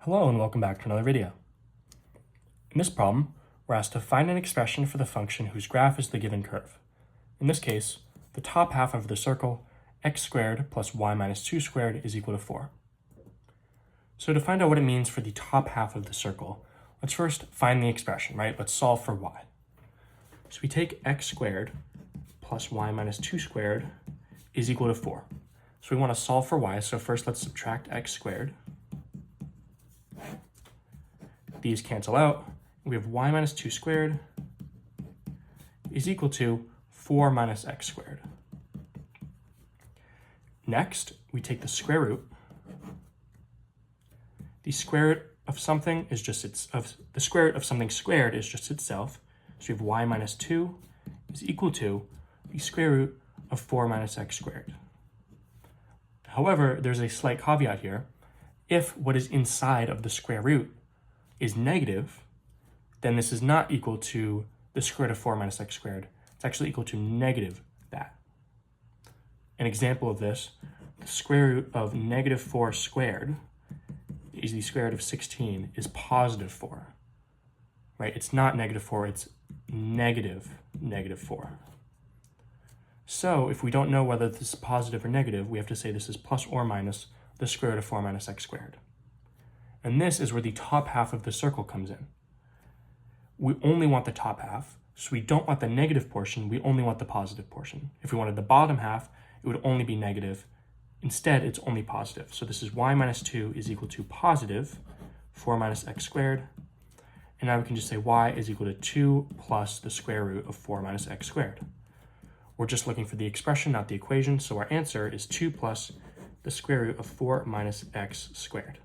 Hello and welcome back to another video. In this problem, we're asked to find an expression for the function whose graph is the given curve. In this case, the top half of the circle, x squared plus y minus 2 squared is equal to 4. So to find out what it means for the top half of the circle, let's first find the expression, right? Let's solve for y. So we take x squared plus y minus 2 squared is equal to 4. So we want to solve for y, so first let's subtract x squared. These cancel out. We have y minus 2 squared is equal to 4 minus x squared. Next, we take the square root. The square root of something is just the square root of something squared is just itself. So we have y minus 2 is equal to the square root of 4 minus x squared. However, there's a slight caveat here. If what is inside of the square root is negative, then this is not equal to the square root of 4 minus x squared. It's actually equal to negative that. An example of this, the square root of negative 4 squared is the square root of 16 is positive 4, right? It's not negative 4, it's negative 4. So if we don't know whether this is positive or negative, we have to say this is plus or minus the square root of 4 minus x squared. And this is where the top half of the circle comes in. We only want the top half, so we don't want the negative portion, we only want the positive portion. If we wanted the bottom half, it would only be negative. Instead, it's only positive. So this is y minus 2 is equal to positive 4 minus x squared. And now we can just say y is equal to 2 plus the square root of 4 minus x squared. We're just looking for the expression, not the equation, so our answer is 2 plus the square root of 4 minus x squared.